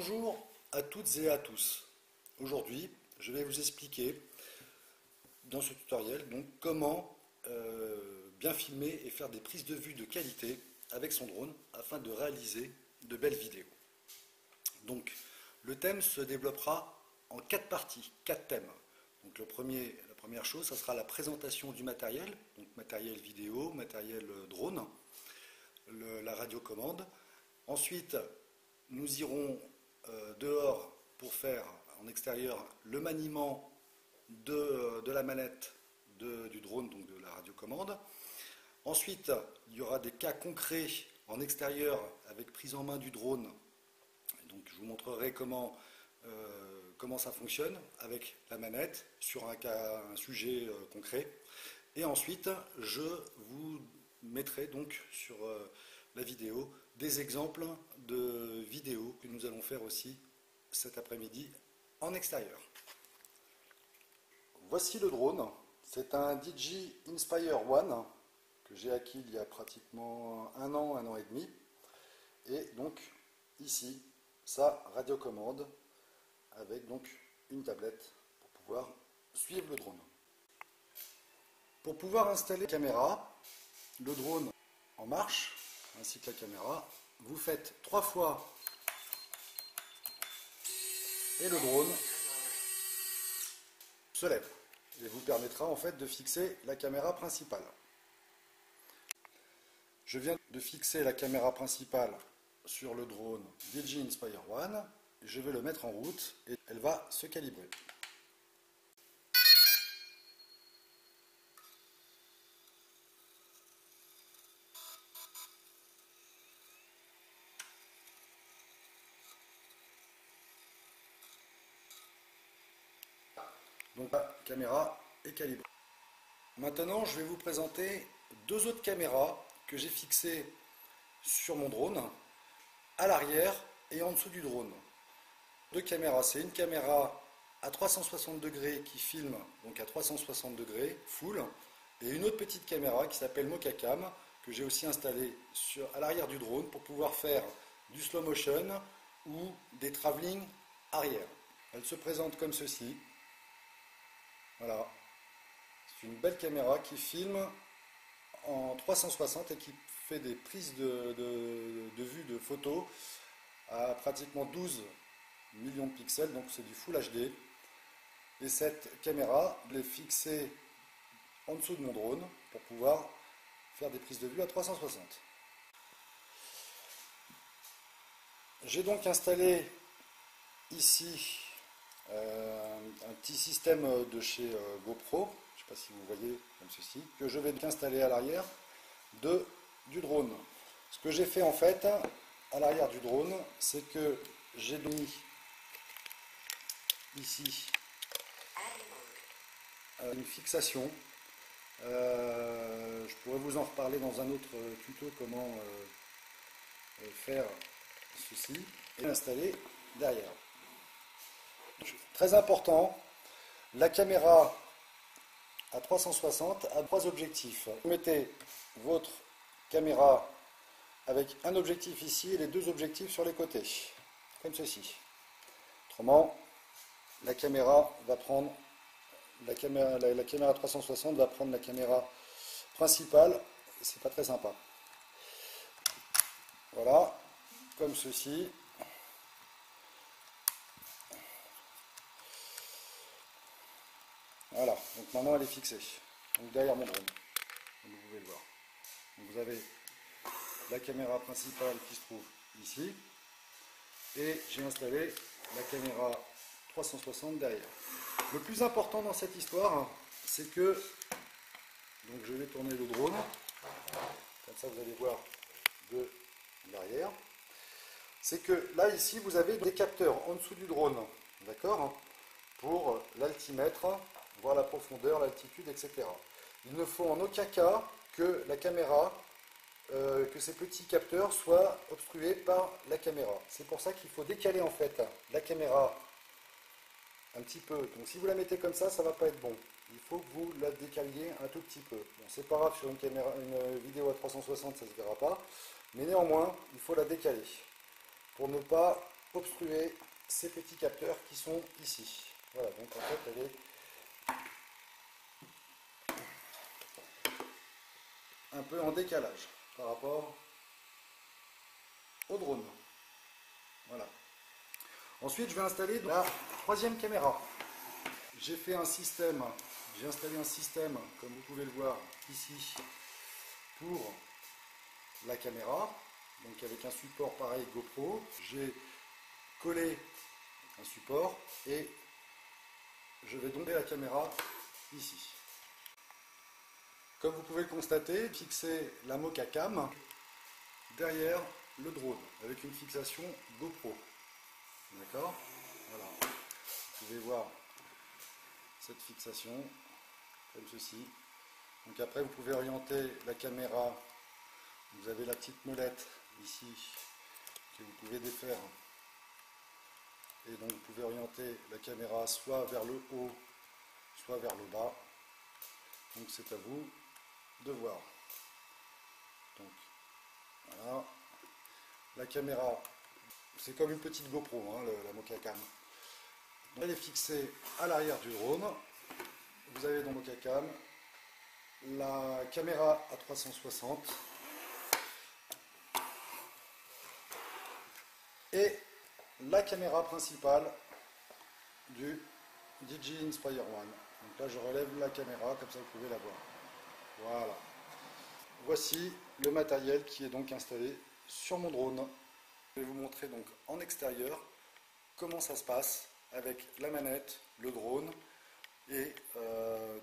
Bonjour à toutes et à tous. Aujourd'hui, je vais vous expliquer dans ce tutoriel comment bien filmer et faire des prises de vue de qualité avec son drone afin de réaliser de belles vidéos. Donc, le thème se développera en 4 parties, 4 thèmes. Donc, la première chose, ça sera la présentation du matériel, donc matériel vidéo, matériel drone, la radiocommande. Ensuite, nous irons dehors pour faire en extérieur le maniement de la manette du drone, donc de la radiocommande. Ensuite, il y aura des cas concrets en extérieur avec prise en main du drone. Donc, je vous montrerai comment ça fonctionne avec la manette sur un sujet concret. Et ensuite, je vous mettrai donc sur la vidéo des exemples de vidéos que nous allons faire aussi cet après-midi en extérieur. Voici le drone. C'est un DJI Inspire One que j'ai acquis il y a pratiquement un an et demi. Et donc ici, sa radiocommande avec donc une tablette pour pouvoir suivre le drone. Pour pouvoir installer la caméra, le drone en marche, ainsi que la caméra, vous faites 3 fois et le drone se lève et vous permettra en fait de fixer la caméra principale. Je viens de fixer la caméra principale sur le drone DJI Inspire One. Je vais le mettre en route et elle va se calibrer. Donc la caméra est calibrée. Maintenant, je vais vous présenter 2 autres caméras que j'ai fixées sur mon drone, à l'arrière et en dessous du drone. 2 caméras, c'est une caméra à 360 degrés qui filme donc à 360 degrés, full, et une autre petite caméra qui s'appelle Mokacam, que j'ai aussi installée à l'arrière du drone pour pouvoir faire du slow motion ou des travelling arrière. Elle se présente comme ceci. Voilà, c'est une belle caméra qui filme en 360 et qui fait des prises de vue de photos à pratiquement 12 millions de pixels, donc c'est du Full HD. Et cette caméra, je l'ai fixée en dessous de mon drone pour pouvoir faire des prises de vue à 360. J'ai donc installé ici un petit système de chez GoPro, je ne sais pas si vous voyez comme ceci, que je vais installer à l'arrière du drone. Ce que j'ai fait en fait à l'arrière du drone, c'est que j'ai mis ici une fixation. Je pourrais vous en reparler dans un autre tuto comment faire ceci et l'installer derrière. Très important, la caméra à 360 a 3 objectifs. Vous mettez votre caméra avec un objectif ici et les 2 objectifs sur les côtés, comme ceci. Autrement, la caméra va prendre la caméra 360 va prendre la caméra principale et c'est pas très sympa. Voilà, comme ceci. Voilà, donc maintenant elle est fixée, donc derrière mon drone, comme vous pouvez le voir. Donc vous avez la caméra principale qui se trouve ici, et j'ai installé la caméra 360 derrière. Le plus important dans cette histoire, c'est que, donc je vais tourner le drone, comme ça vous allez voir de l'arrière, c'est que là ici vous avez des capteurs en dessous du drone, d'accord, pour l'altimètre, voir la profondeur, l'altitude, etc. Il ne faut en aucun cas que la caméra, que ces petits capteurs soient obstrués par la caméra. C'est pour ça qu'il faut décaler en fait la caméra un petit peu. Donc si vous la mettez comme ça ne va pas être bon. Il faut que vous la décaliez un tout petit peu. Bon, c'est pas grave, sur une vidéo à 360 ça ne se verra pas, mais néanmoins il faut la décaler pour ne pas obstruer ces petits capteurs qui sont ici. Voilà, donc en fait elle est un peu en décalage par rapport au drone. Voilà. Ensuite, je vais installer la troisième caméra. J'ai installé un système, comme vous pouvez le voir ici, pour la caméra, donc avec un support pareil GoPro. J'ai collé un support et je vais domper la caméra ici. Comme vous pouvez le constater, fixer la Mocha Cam derrière le drone avec une fixation GoPro. D'accord? Voilà. Vous pouvez voir cette fixation comme ceci. Donc après vous pouvez orienter la caméra. Vous avez la petite molette ici que vous pouvez défaire. Et donc vous pouvez orienter la caméra soit vers le haut, soit vers le bas. Donc c'est à vous de voir. Donc voilà. La caméra, c'est comme une petite GoPro, hein, la Mocha Cam. Donc, elle est fixée à l'arrière du drone. Vous avez dans Mocha Cam la caméra à 360 et la caméra principale du DJI Inspire 1. Donc là je relève la caméra, comme ça vous pouvez la voir. Voilà. Voici le matériel qui est donc installé sur mon drone. Je vais vous montrer donc en extérieur comment ça se passe avec la manette, le drone et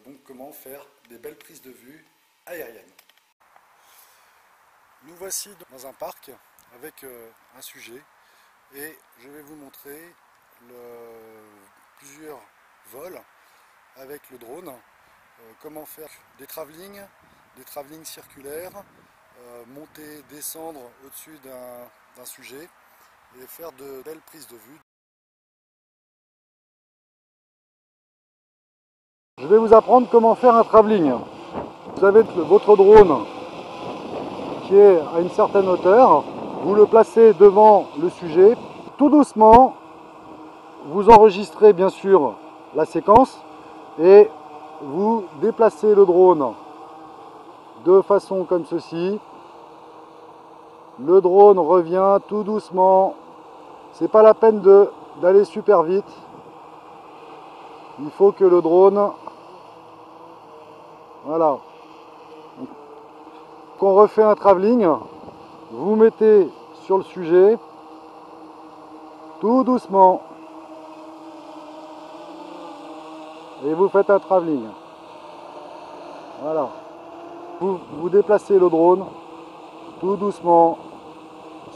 donc comment faire des belles prises de vue aériennes. Nous voici dans un parc avec un sujet et je vais vous montrer plusieurs vols avec le drone, comment faire des travelling circulaires, monter, descendre au-dessus d'un sujet et faire de belles prises de vue. Je vais vous apprendre comment faire un travelling. Vous avez votre drone qui est à une certaine hauteur, vous le placez devant le sujet, tout doucement, vous enregistrez bien sûr la séquence et vous déplacez le drone de façon comme ceci. Le drone revient tout doucement, c'est pas la peine d'aller super vite, il faut que le drone, voilà, qu'on refait un travelling, vous mettez sur le sujet, tout doucement, et vous faites un travelling. Voilà. Vous déplacez le drone, tout doucement,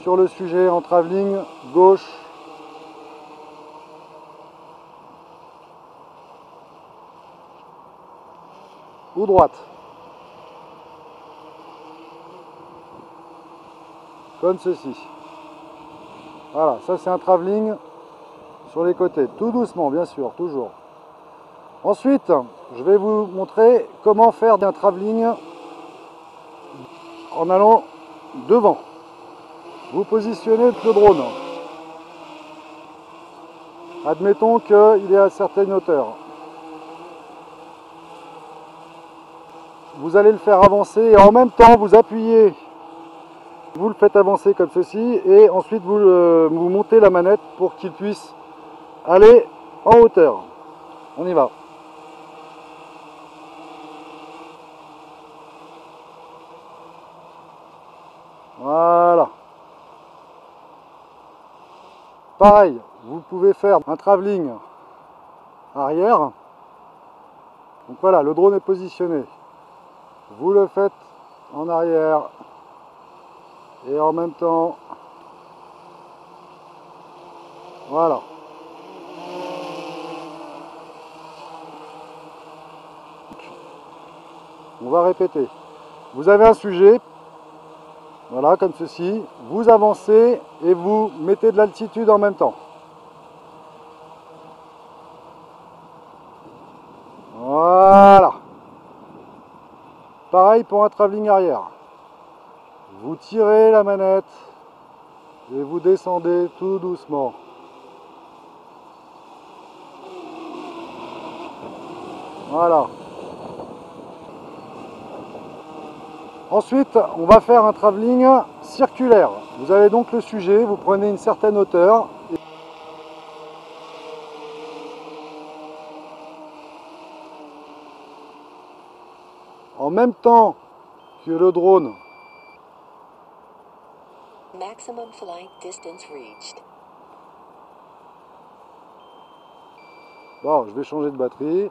sur le sujet en travelling, gauche, ou droite. Comme ceci. Voilà, ça c'est un travelling sur les côtés, tout doucement bien sûr, toujours. Ensuite, je vais vous montrer comment faire un travelling en allant devant. Vous positionnez le drone. Admettons qu'il est à certaine hauteur. Vous allez le faire avancer et en même temps vous appuyez. Vous le faites avancer comme ceci et ensuite vous montez la manette pour qu'il puisse aller en hauteur. On y va. Voilà. Pareil, vous pouvez faire un travelling arrière. Donc voilà, le drone est positionné. Vous le faites en arrière et en même temps, voilà. On va répéter. Vous avez un sujet, voilà, comme ceci. Vous avancez et vous mettez de l'altitude en même temps. Voilà. Pareil pour un travelling arrière. Vous tirez la manette Et vous descendez tout doucement. Voilà. Ensuite, on va faire un travelling circulaire. Vous avez donc le sujet, vous prenez une certaine hauteur. En même temps que le drone, Maximum flight distance reached. Bon, je vais changer de batterie.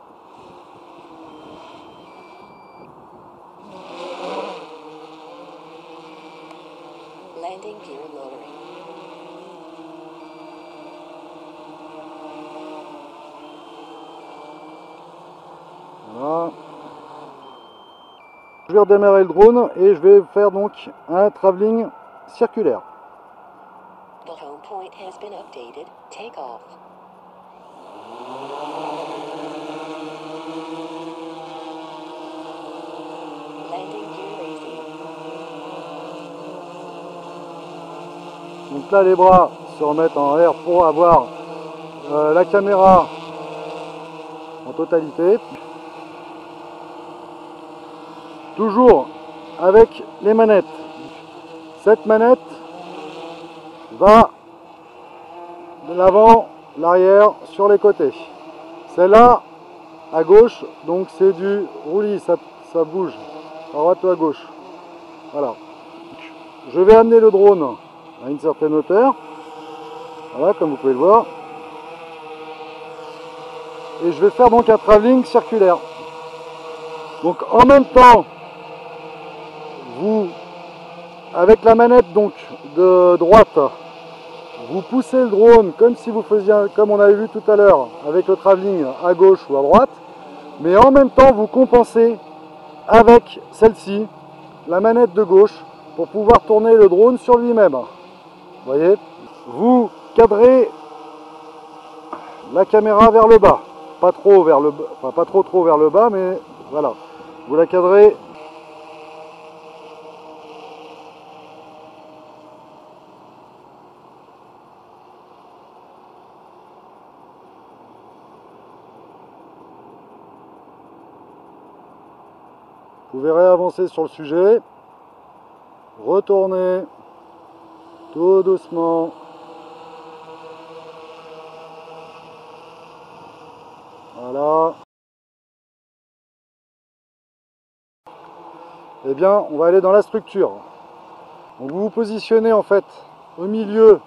Landing gear lowering. Voilà. Je vais redémarrer le drone et je vais faire donc un travelling circulaire. The home point has been updated. Take off. Landing gear raising. Donc là, les bras se remettent en l'air pour avoir la caméra en totalité. Toujours avec les manettes. Cette manette va de l'avant, l'arrière, sur les côtés. Celle-là, à gauche, donc c'est du roulis, ça bouge à droite ou à gauche. Voilà. Je vais amener le drone à une certaine hauteur. Voilà, comme vous pouvez le voir. Et je vais faire donc un travelling circulaire. Donc en même temps, vous, avec la manette donc de droite, vous poussez le drone comme si vous faisiez, comme on avait vu tout à l'heure, avec le travelling à gauche ou à droite. Mais en même temps, vous compensez avec celle-ci, la manette de gauche, pour pouvoir tourner le drone sur lui-même. Vous voyez, vous cadrez la caméra vers le bas, pas trop vers le bas, enfin pas trop vers le bas, mais voilà, vous la cadrez. Vous verrez avancer sur le sujet, retournez tout doucement. Voilà. Eh bien, on va aller dans la structure. Donc vous vous positionnez en fait au milieu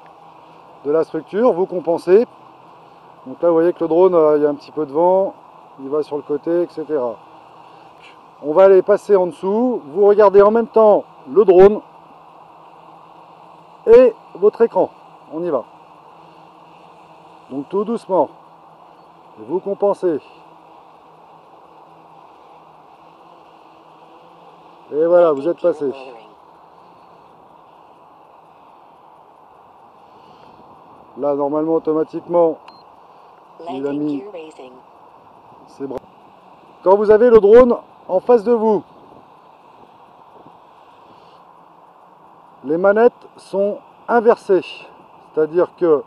de la structure, vous compensez. Donc là, vous voyez que le drone, il y a un petit peu de vent, il va sur le côté, etc. On va aller passer en dessous. Vous regardez en même temps le drone et votre écran. On y va. Donc tout doucement. Vous compensez. Et voilà, vous êtes passé. Là, normalement, automatiquement, il a mis ses bras. Quand vous avez le drone en face de vous, les manettes sont inversées. C'est-à-dire que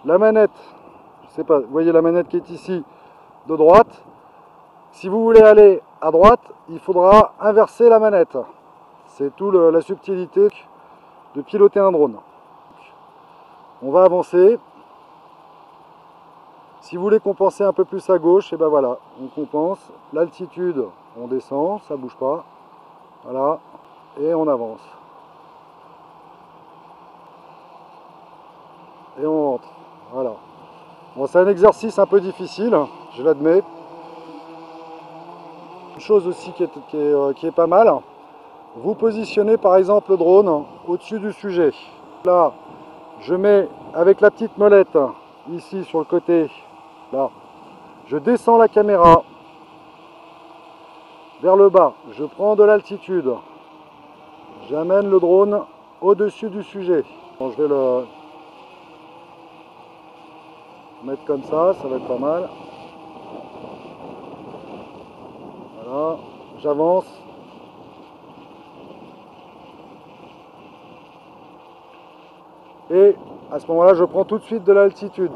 la manette, je sais pas, vous voyez la manette qui est ici, de droite. Si vous voulez aller à droite, il faudra inverser la manette. C'est tout la subtilité de piloter un drone. On va avancer. Si vous voulez compenser un peu plus à gauche, et ben voilà, on compense. L'altitude, on descend, ça bouge pas. Voilà, et on avance. Et on rentre. Voilà. Bon, c'est un exercice un peu difficile, je l'admets. Une chose aussi qui est pas mal, vous positionnez par exemple le drone au-dessus du sujet. Là, je mets avec la petite molette ici sur le côté, là, je descends la caméra vers le bas, je prends de l'altitude, j'amène le drone au-dessus du sujet. Bon, je vais le mettre comme ça va être pas mal. Voilà, j'avance. et à ce moment-là, je prends tout de suite de l'altitude.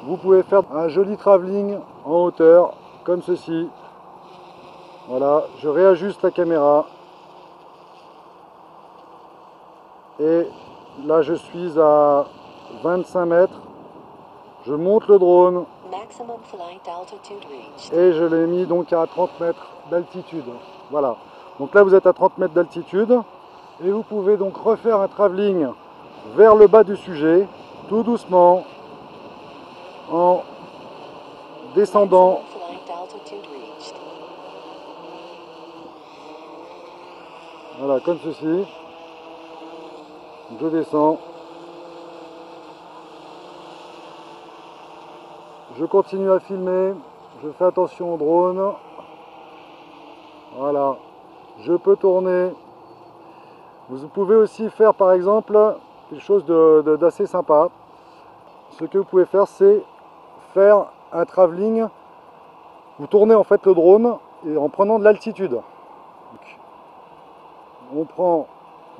Vous pouvez faire un joli travelling en hauteur, comme ceci. Voilà, je réajuste la caméra. Et là, je suis à 25 mètres. Je monte le drone Maximum flight altitude reached. et je l'ai mis donc à 30 mètres d'altitude. Voilà. Donc là, vous êtes à 30 mètres d'altitude et vous pouvez donc refaire un travelling vers le bas du sujet, tout doucement, en descendant. Maximum flight altitude reached. Voilà, comme ceci. Je descends. Je continue à filmer. Je fais attention au drone. Voilà. Je peux tourner. Vous pouvez aussi faire par exemple quelque chose d'assez sympa. Ce que vous pouvez faire, c'est faire un travelling. Vous tournez en fait le drone et en prenant de l'altitude. On prend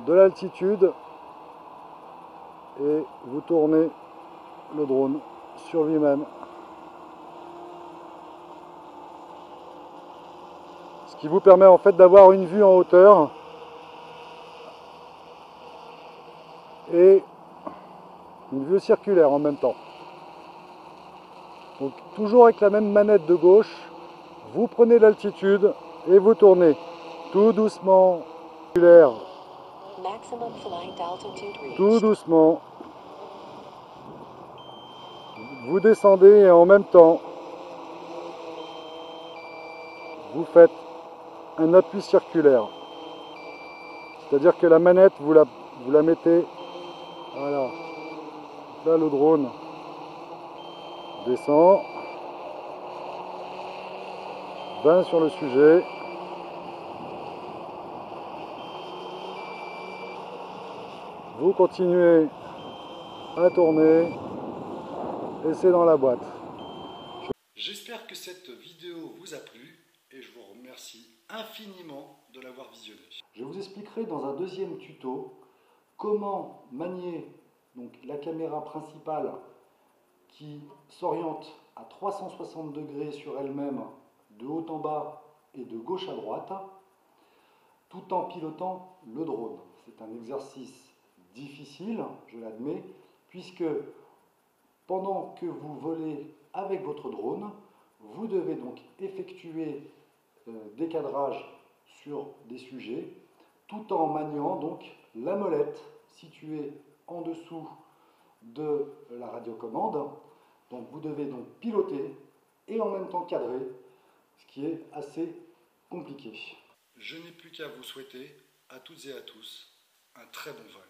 de l'altitude et vous tournez le drone sur lui-même. Ce qui vous permet en fait d'avoir une vue en hauteur et une vue circulaire en même temps. Donc toujours avec la même manette de gauche, vous prenez l'altitude et vous tournez tout doucement, circulaire, Maximum flight altitude tout reached. doucement. Vous descendez et en même temps, vous faites un appui circulaire. C'est-à-dire que la manette, vous la mettez, voilà, là le drone descend, va sur le sujet. Vous continuez à tourner et c'est dans la boîte. J'espère que cette vidéo vous a plu et je vous remercie infiniment de l'avoir visionnée. Je vous expliquerai dans un deuxième tuto comment manier donc, la caméra principale qui s'oriente à 360 degrés sur elle-même, de haut en bas et de gauche à droite, tout en pilotant le drone. C'est un exercice difficile, je l'admets, puisque pendant que vous volez avec votre drone, vous devez donc effectuer des cadrages sur des sujets, tout en maniant donc la molette située en dessous de la radiocommande. Donc vous devez donc piloter et en même temps cadrer, ce qui est assez compliqué. Je n'ai plus qu'à vous souhaiter à toutes et à tous un très bon vol.